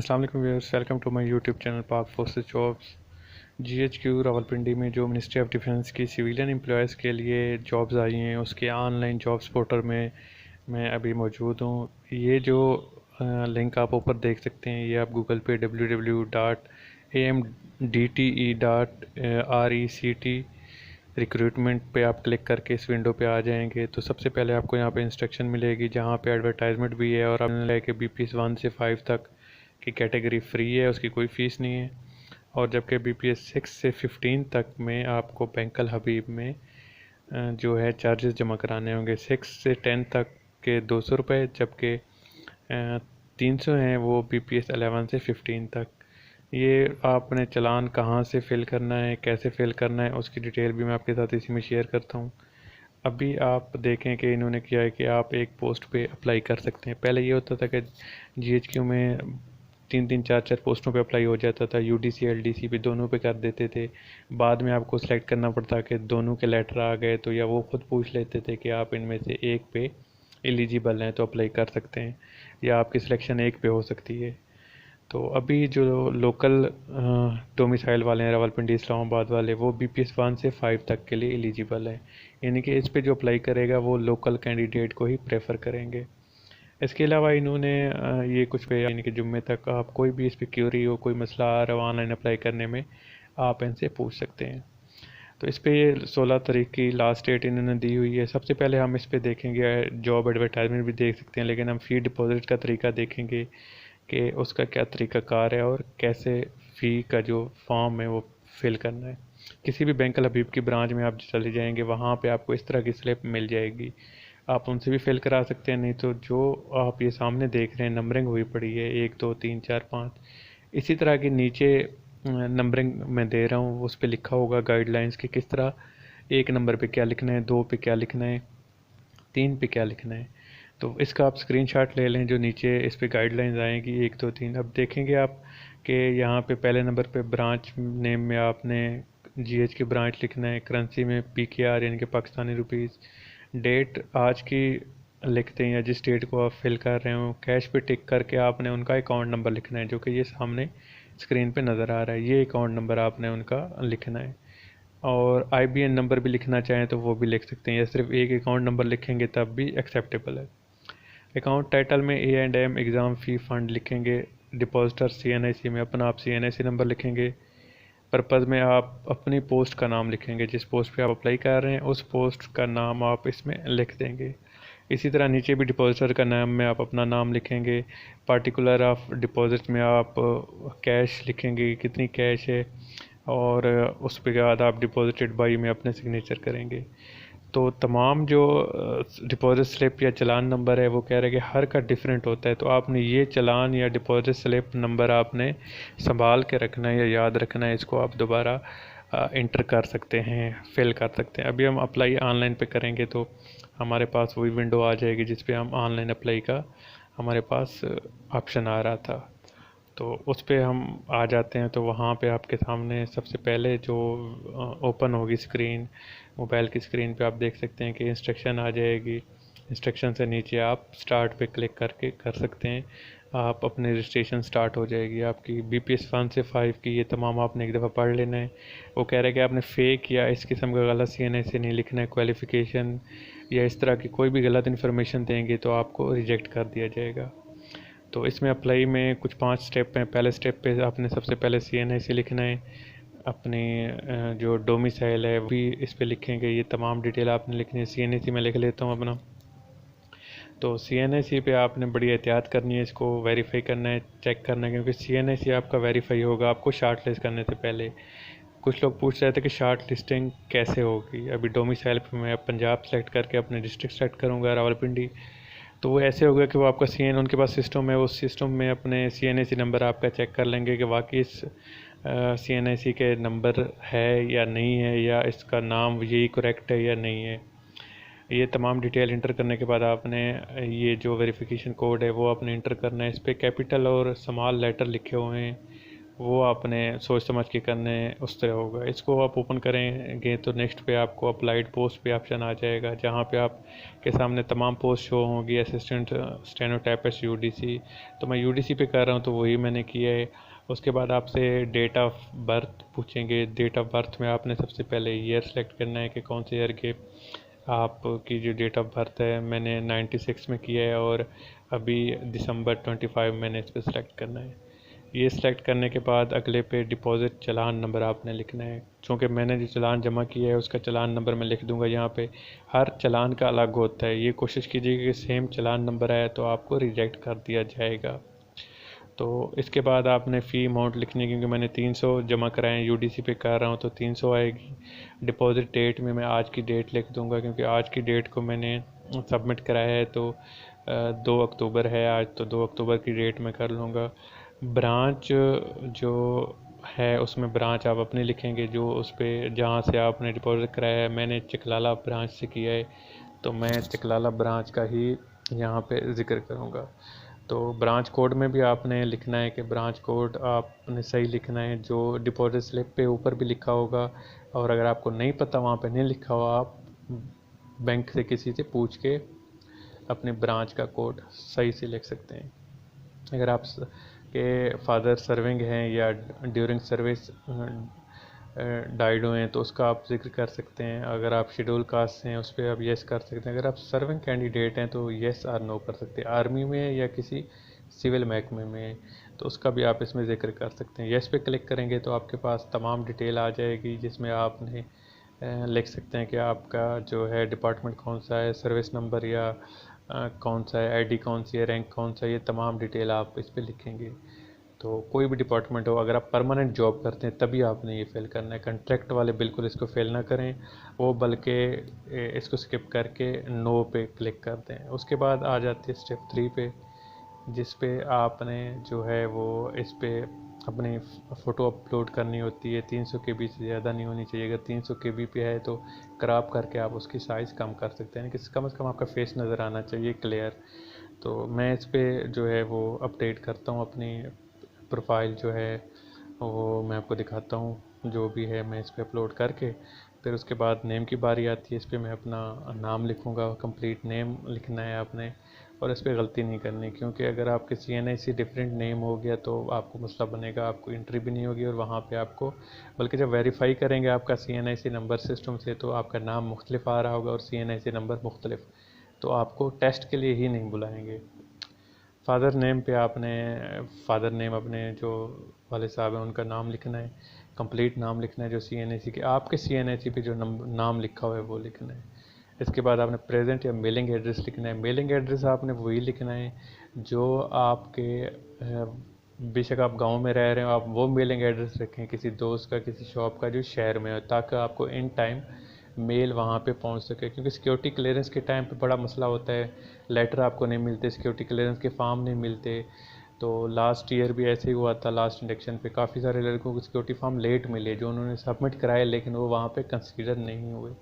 अस्सलाम वालेकुम viewers, welcome to my YouTube channel Pak forces jobs. GHQ Rawalpindi में जो मिनिस्ट्री ऑफ डिफेंस की सिविलियन एम्प्लॉयज़ के लिए जॉब्स आई हैं उसके ऑनलाइन जॉब्स पोर्टल में मैं अभी मौजूद हूँ। ये जो लिंक आप ऊपर देख सकते हैं, ये आप गूगल पे www.amdte.rect रिक्रूटमेंट पे आप क्लिक करके इस विंडो पे आ जाएंगे। तो सबसे पहले आपको यहाँ पे इंस्ट्रक्शन मिलेगी जहाँ पे एडवर्टाइजमेंट भी है, और आपने लेके BPS 1 से 5 तक की कैटेगरी फ्री है, उसकी कोई फ़ीस नहीं है। और जबकि BPS 6 से 15 तक में आपको बैंक अल हबीब में जो है चार्जेस जमा कराने होंगे। 6 से 10 तक के 200 रुपये, जबकि 300 हैं वो BPS 11 से 15 तक। ये आपने चालान कहाँ से फ़िल करना है, कैसे फ़िल करना है, उसकी डिटेल भी मैं आपके साथ इसी में शेयर करता हूँ। अभी आप देखें कि इन्होंने किया है कि आप एक पोस्ट पे अप्लाई कर सकते हैं। पहले ये होता था कि GHQ में 3-3 4-4 पोस्टों पे अप्लाई हो जाता था, UDC LDC पे दोनों पे कर देते थे। बाद में आपको सेलेक्ट करना पड़ता कि दोनों के लेटर आ गए तो या वो खुद पूछ लेते थे कि आप इनमें से एक पे एलिजिबल हैं तो अप्लाई कर सकते हैं, या आपकी सिलेक्शन एक पे हो सकती है। तो अभी जो लोकल डोमिसाइल वाले हैं, रावलपिंडी इस्लामाबाद वाले, वो BPS 1 से 5 तक के लिए एलिजिबल है। यानी कि इस पे जो अप्लाई करेगा वो लोकल कैंडिडेट को ही प्रेफर करेंगे। इसके अलावा इन्होंने ये कुछ पे यानी कि जुम्मे तक आप कोई भी इस पर क्यूरी हो, कोई मसला आ रहा हो ऑनलाइन अप्लाई करने में, आप इनसे पूछ सकते हैं। तो इस पे 16 तारीख की लास्ट डेट इन्होंने दी हुई है। सबसे पहले हम इस पे देखेंगे, जॉब एडवर्टाइजमेंट भी देख सकते हैं, लेकिन हम फ़ी डिपॉजिट का तरीका देखेंगे कि उसका क्या तरीक़ाकार है और कैसे फ़ी का जो फॉर्म है वो फिल करना है। किसी भी बैंक अल हबीब की ब्रांच में आप चले जाएंगे, वहाँ पे आपको इस तरह की स्लिप मिल जाएगी, आप उनसे भी फिल करा सकते हैं। नहीं तो जो आप ये सामने देख रहे हैं नंबरिंग हुई पड़ी है 1 2 3 4 5, इसी तरह की नीचे नंबरिंग मैं दे रहा हूँ, उस पर लिखा होगा गाइडलाइंस कि किस तरह 1 नंबर पे क्या लिखना है, 2 पे क्या लिखना है, 3 पे क्या लिखना है। तो इसका आप स्क्रीनशॉट ले लें, जो नीचे इस पे गाइडलाइंस आएंगी 1 2 3। अब देखेंगे आप कि यहाँ पे पहले नंबर पे ब्रांच नेम में आपने GH की ब्रांच लिखना है, करेंसी में PKR यानी कि पाकिस्तानी रुपीज़, डेट आज की लिखते हैं या जिस डेट को आप फिल कर रहे हो, कैश पे टिक करके आपने उनका अकाउंट नंबर लिखना है जो कि ये सामने स्क्रीन पे नज़र आ रहा है। ये अकाउंट नंबर आपने उनका लिखना है, और IBN नंबर भी लिखना चाहें तो वो भी लिख सकते हैं, या सिर्फ एक अकाउंट नंबर लिखेंगे तब भी एक्सेप्टेबल है। अकाउंट टाइटल में A&M एग्ज़ाम फ़ी फ़ंड लिखेंगे। डिपॉजिटर CNIC में अपना आप CNIC नंबर लिखेंगे। पर्पज़ में आप अपनी पोस्ट का नाम लिखेंगे, जिस पोस्ट पे आप अप्लाई कर रहे हैं उस पोस्ट का नाम आप इसमें लिख देंगे। इसी तरह नीचे भी डिपॉजिटर का नाम में आप अपना नाम लिखेंगे। पार्टिकुलर ऑफ डिपॉजिट में आप कैश लिखेंगे, कितनी कैश है, और उसके बाद आप डिपॉजिटेड बाई में अपने सिग्नेचर करेंगे। तो तमाम जो डिपॉजिट स्लिप या चालान नंबर है वो कह रहे हैं कि हर का डिफरेंट होता है, तो आपने ये चालान या डिपॉजिट स्लिप नंबर आपने संभाल के रखना है या याद रखना है। इसको आप दोबारा इंटर कर सकते हैं, फिल कर सकते हैं। अभी हम अप्लाई ऑनलाइन पे करेंगे तो हमारे पास वही विंडो आ जाएगी जिस पे हम ऑनलाइन अप्लाई का हमारे पास ऑप्शन आ रहा था। तो उस पर हम आ जाते हैं, तो वहाँ पे आपके सामने सबसे पहले जो ओपन होगी स्क्रीन, मोबाइल की स्क्रीन पे आप देख सकते हैं कि इंस्ट्रक्शन आ जाएगी। इंस्ट्रक्शन से नीचे आप स्टार्ट पे क्लिक करके कर सकते हैं, आप अपनी रजिस्ट्रेशन स्टार्ट हो जाएगी आपकी। BPS 1 से 5 की ये तमाम आपने एक दफ़ा पढ़ लेना है। वो कह रहे हैं कि आपने फेक या इस किस्म का गलत CNIC नहीं लिखना है, क्वालिफ़िकेशन या इस तरह की कोई भी गलत इन्फॉर्मेशन देंगे तो आपको रिजेक्ट कर दिया जाएगा। तो इसमें अप्लाई में कुछ 5 स्टेप हैं। पहले स्टेप पे आपने सबसे पहले CNIC लिखना है, अपनी जो डोमिसाइल है वो भी इस पे लिखेंगे, ये तमाम डिटेल आपने लिखनी है। CNIC में लिख लेता हूँ अपना। तो CNIC पे आपने बड़ी एहतियात करनी है, इसको वेरीफाई करना है, चेक करना है, क्योंकि CNIC आपका वेरीफाई होगा आपको शार्ट लिस्ट करने से पहले। कुछ लोग पूछ रहे थे कि शार्ट लिस्टिंग कैसे होगी। अभी डोमिसाइल पे मैं पंजाब सेलेक्ट करके अपने डिस्ट्रिक्ट सेलेक्ट करूँगा रावलपिंडी, तो वो ऐसे होगा कि वो आपका उनके पास सिस्टम है, उस सिस्टम में अपने CNIC नंबर आपका चेक कर लेंगे कि वाकई इस CNIC के नंबर है या नहीं है, या इसका नाम यही करेक्ट है या नहीं है। ये तमाम डिटेल इंटर करने के बाद आपने ये जो वेरिफिकेशन कोड है वो आपने इंटर करना है। इस पर कैपिटल और स्मॉल लेटर लिखे हुए हैं, वो आपने सोच समझ के करने उस तरह होगा। इसको आप ओपन करेंगे तो नेक्स्ट पे आपको अप्लाइड पोस्ट पे ऑप्शन आ जाएगा, जहाँ पे आप के सामने तमाम पोस्ट शो होंगी। असिस्टेंट स्टेनोटाइपिस्ट यूडीसी, तो मैं यूडीसी पे कर रहा हूँ तो वही मैंने किया है। उसके बाद आपसे डेट ऑफ बर्थ पूछेंगे। डेट ऑफ बर्थ में आपने सबसे पहले ईयर सेलेक्ट करना है कि कौन से ईयर के आपकी जो डेट ऑफ बर्थ है। मैंने 96 में किया है और अभी दिसंबर 25 मैंने इस पर सेलेक्ट करना है। ये सिलेक्ट करने के बाद अगले पे डिपॉज़िट चालान नंबर आपने लिखना है। चूँकि मैंने जो चालान जमा किया है उसका चालान नंबर मैं लिख दूंगा यहाँ पे। हर चालान का अलग होता है, ये कोशिश कीजिएगा कि सेम चालान नंबर आए तो आपको रिजेक्ट कर दिया जाएगा। तो इसके बाद आपने फ़ी अमाउंट लिखनी है, क्योंकि मैंने 300 जमा कराए हैं, यूडीसी पे कर रहा हूँ तो 300 आएगी। डिपॉज़िट डेट में मैं आज की डेट लिख दूंगा, क्योंकि आज की डेट को मैंने सबमिट कराया है। तो 2 अक्टूबर है आज, तो 2 अक्टूबर की डेट में कर लूँगा। ब्रांच जो है उसमें ब्रांच आप अपनी लिखेंगे, जो उस पर जहाँ से आपने डिपॉज़िट कराया है। मैंने चिकलाला ब्रांच से किया है तो मैं चिकलाला ब्रांच का ही यहाँ पे ज़िक्र करूँगा। तो ब्रांच कोड में भी आपने लिखना है कि ब्रांच कोड आपने सही लिखना है, जो डिपॉजिट स्लिप पे ऊपर भी लिखा होगा। और अगर आपको नहीं पता, वहाँ पे नहीं लिखा हुआ, आप बैंक से किसी से पूछ के अपने ब्रांच का कोड सही से लिख सकते हैं। अगर आप के फादर सर्विंग हैं या ड्यूरिंग सर्विस डाइड हुए हैं तो उसका आप जिक्र कर सकते हैं। अगर आप शेड्यूल कास्ट हैं उस पर आप येस कर सकते हैं। अगर आप सर्विंग कैंडिडेट हैं तो येस और नो कर सकते हैं। आर्मी में या किसी सिविल महकमे में तो उसका भी आप इसमें जिक्र कर सकते हैं। येस पे क्लिक करेंगे तो आपके पास तमाम डिटेल आ जाएगी, जिसमें आपने लिख सकते हैं कि आपका जो है डिपार्टमेंट कौन सा है, सर्विस नंबर या कौन सा है, आईडी कौन सी है, रैंक कौन सा है। ये तमाम डिटेल आप इस पर लिखेंगे। तो कोई भी डिपार्टमेंट हो, अगर आप परमानेंट जॉब करते हैं तभी आपने ये फिल करना है। कॉन्ट्रैक्ट वाले बिल्कुल इसको फिल ना करें, वो बल्कि इसको स्किप करके नो पे क्लिक कर दें। उसके बाद आ जाती है स्टेप 3 पे, जिस पे आपने जो है वो इस पे अपनी फ़ोटो अपलोड करनी होती है। 300 KB से ज़्यादा नहीं होनी चाहिए। अगर 300 KB पे है तो क्रॉप करके आप उसकी साइज़ कम कर सकते हैं, कि कम से कम आपका फेस नज़र आना चाहिए क्लियर। तो मैं इस पे जो है वो अपडेट करता हूँ अपनी प्रोफाइल जो है वो मैं आपको दिखाता हूँ। जो भी है मैं इस पर अपलोड करके फिर उसके बाद नेम की बारी आती है। इस पर मैं अपना नाम लिखूँगा, कंप्लीट नेम लिखना है आपने, और इस पर गलती नहीं करनी, क्योंकि अगर आपके CNIC डिफरेंट नेम हो गया तो आपको मसला बनेगा, आपको एंट्री भी नहीं होगी। और वहाँ पे आपको बल्कि जब वेरीफाई करेंगे आपका CNIC नंबर सिस्टम से तो आपका नाम मुख्तलिफ आ रहा होगा और CNIC नंबर मुख्तलिफ, तो आपको टेस्ट के लिए ही नहीं बुलाएंगे। फादर नेम पे आपने फादर नेम अपने जो वाले साहब हैं उनका नाम लिखना है, कंप्लीट नाम लिखना है। जो CNIC के आपके CNIC पे जो नाम लिखा हुआ है वो लिखना है। इसके बाद आपने प्रेजेंट या मेलिंग एड्रेस लिखना है। मेलिंग एड्रेस आपने वही लिखना है जो आपके बेशक आप गांव में रह रहे हो, आप वो मेलिंग एड्रेस रखें किसी दोस्त का, किसी शॉप का जो शहर में हो, ताकि आपको इन टाइम मेल वहाँ पे पहुँच सके। क्योंकि सिक्योरिटी क्लियरेंस के टाइम पे बड़ा मसला होता है, लेटर आपको नहीं मिलते, सिक्योरिटी क्लियरेंस के फॉर्म नहीं मिलते। तो लास्ट ईयर भी ऐसे ही हुआ था, लास्ट इंडक्शन पे काफ़ी सारे लड़कों को सिक्योरिटी फॉर्म लेट मिले जो उन्होंने सबमिट कराए, लेकिन वो वहाँ पे कंसीडर नहीं हुए।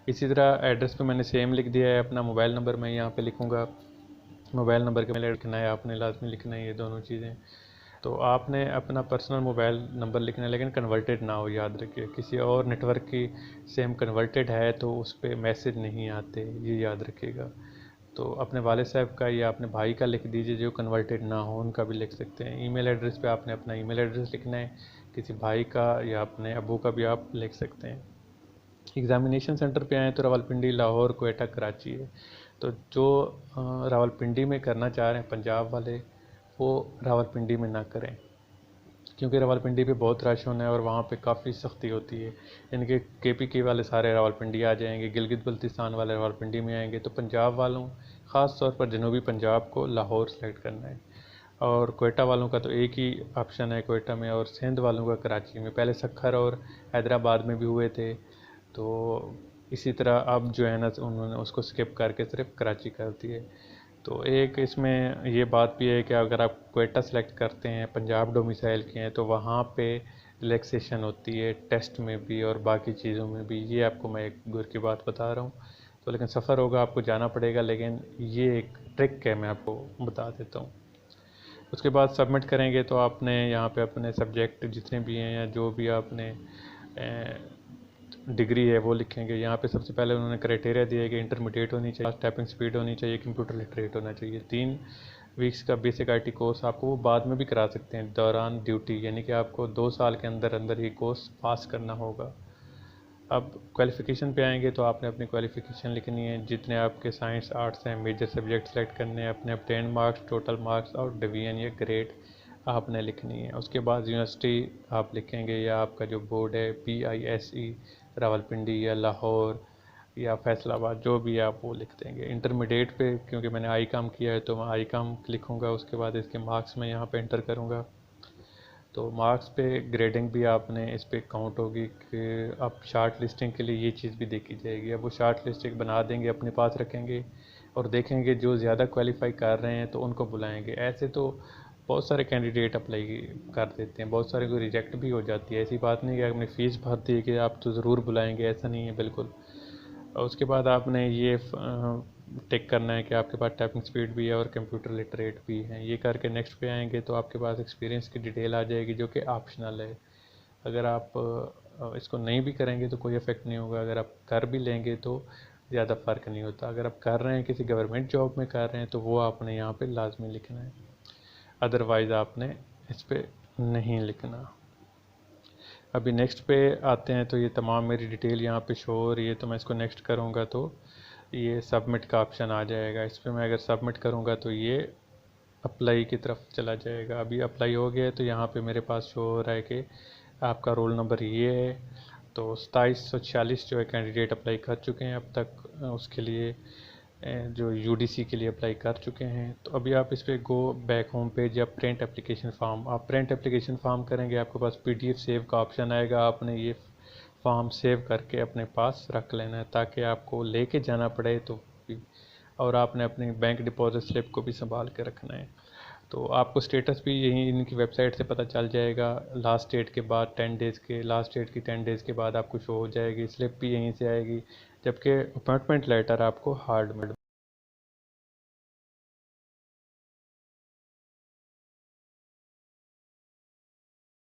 इसी तरह एड्रेस पे मैंने सेम लिख दिया है। अपना मोबाइल नंबर मैं यहाँ पे लिखूँगा, मोबाइल नंबर के मेल लिखना है, आपने लाजमी लिखना है ये दोनों चीज़ें। तो आपने अपना पर्सनल मोबाइल नंबर लिखना है, लेकिन कन्वर्टेड ना हो, याद रखिए। किसी और नेटवर्क की सेम कन्वर्टेड है तो उस पर मैसेज नहीं आते, ये याद रखिएगा। तो अपने वालिद साहब का या अपने भाई का लिख दीजिए, जो कन्वर्टेड ना हो उनका भी लिख सकते हैं। ईमेल एड्रेस पे आपने अपना ईमेल एड्रेस लिखना है, किसी भाई का या अपने अबू का भी आप लिख सकते हैं। एग्ज़ामिनेशन सेंटर पे आएँ तो रावलपिंडी, लाहौर, कोयटा, कराची है। तो जो रावलपिंडी में करना चाह रहे हैं पंजाब वाले, वो रावलपिंडी में ना करें, क्योंकि रावलपिंडी पे बहुत रश होना है और वहाँ पे काफ़ी सख्ती होती है। इनके KPK वाले सारे रावलपिंडी आ जाएंगे, गिलगित बल्तिस्तान वाले रावलपिंडी में आएंगे। तो पंजाब वालों, ख़ास तौर पर जनूबी पंजाब को लाहौर सेलेक्ट करना है। और कोयटा वालों का तो एक ही ऑप्शन है कोयटा में, और सिंध वालों का कराची में। पहले सखर और हैदराबाद में भी हुए थे, तो इसी तरह अब जो है ना उन्होंने उसको स्किप करके सिर्फ कराची कर दी है। तो एक इसमें ये बात भी है कि अगर आप कोयटा सेलेक्ट करते हैं, पंजाब डोमिसाइल के हैं, तो वहाँ पे रिलैक्सेशन होती है टेस्ट में भी और बाकी चीज़ों में भी। ये आपको मैं एक गुर की बात बता रहा हूँ। तो लेकिन सफ़र होगा, आपको जाना पड़ेगा, लेकिन ये एक ट्रिक है, मैं आपको बता देता हूँ। उसके बाद सबमिट करेंगे तो आपने यहाँ पे अपने सब्जेक्ट जितने भी हैं या जो भी आपने डिग्री है वो लिखेंगे। यहाँ पे सबसे पहले उन्होंने क्राइटेरिया दिया कि इंटरमीडिएट होनी चाहिए, टाइपिंग स्पीड होनी चाहिए, कंप्यूटर लिटरेट होना चाहिए। 3 वीक्स का बेसिक आईटी कोर्स आपको वो बाद में भी करा सकते हैं दौरान ड्यूटी, यानी कि आपको 2 साल के अंदर अंदर ये कोर्स पास करना होगा। अब क्वालिफ़िकेशन पे आएंगे तो आपने अपनी क्वालिफ़िकेशन लिखनी है, जितने आपके साइंस आर्ट्स हैं, मेजर सब्जेक्ट सेलेक्ट करने हैं, अपने ऑब्टेन मार्क्स, टोटल मार्क्स और डिवीजन या ग्रेड आपने लिखनी है। उसके बाद यूनिवर्सिटी आप लिखेंगे या आपका जो बोर्ड है PISE रावलपिंडी या लाहौर या फैसलाबाद जो भी है आप वो लिख देंगे। इंटरमीडिएट पे क्योंकि मैंने आई काम किया है तो मैं आई काम लिखूँगा। उसके बाद इसके मार्क्स मैं यहाँ पे एंटर करूँगा। तो मार्क्स पे ग्रेडिंग भी आपने इस पे काउंट होगी कि अब शार्ट लिस्टिंग के लिए ये चीज़ भी देखी जाएगी। अब वो शार्ट लिस्ट एक बना देंगे, अपने पास रखेंगे और देखेंगे जो ज़्यादा क्वालिफाई कर रहे हैं तो उनको बुलाएंगे। ऐसे तो बहुत सारे कैंडिडेट अप्लाई कर देते हैं, बहुत सारे को रिजेक्ट भी हो जाती है। ऐसी बात नहीं कि आपने फ़ीस भर दी कि आप तो ज़रूर बुलाएंगे, ऐसा नहीं है बिल्कुल। और उसके बाद आपने ये टिक करना है कि आपके पास टाइपिंग स्पीड भी है और कंप्यूटर लिटरेट भी है। ये करके नेक्स्ट पे आएंगे तो आपके पास एक्सपीरियंस की डिटेल आ जाएगी जो कि ऑप्शनल है। अगर आप इसको नहीं भी करेंगे तो कोई इफेक्ट नहीं होगा, अगर आप कर भी लेंगे तो ज़्यादा फ़र्क नहीं होता। अगर आप कर रहे हैं किसी गवर्नमेंट जॉब में कर रहे हैं तो वो आपने यहाँ पे लाजमी लिखना है, अदरवाइज़ आपने इस पर नहीं लिखना। अभी नेक्स्ट पे आते हैं तो ये तमाम मेरी डिटेल यहाँ पे शो हो रही है। तो मैं इसको नेक्स्ट करूँगा तो ये सबमिट का ऑप्शन आ जाएगा। इस पर मैं अगर सबमिट करूँगा तो ये अप्लाई की तरफ चला जाएगा। अभी अप्लाई हो गया है तो यहाँ पे मेरे पास शो हो रहा है कि आपका रोल नंबर ये है। तो 2746 जो है कैंडिडेट अप्लाई कर चुके हैं अब तक, उसके लिए जो UDC के लिए अप्लाई कर चुके हैं। तो अभी आप इस पर गो बैक होम पेज या प्रिंट एप्लीकेशन फॉर्म, आप प्रिंट एप्लीकेशन फॉर्म करेंगे, आपके पास PDF सेव का ऑप्शन आएगा। आपने ये फॉर्म सेव करके अपने पास रख लेना है ताकि आपको लेके जाना पड़े तो और आपने अपनी बैंक डिपॉजिट स्लिप को भी संभाल के रखना है। तो आपको स्टेटस भी यही इनकी वेबसाइट से पता चल जाएगा। लास्ट डेट के बाद 10 डेज़ के, लास्ट डेट की 10 डेज़ के बाद आपको शो हो जाएगी। स्लिप भी यहीं से आएगी, जबकि अपॉइंटमेंट लेटर आपको हार्ड में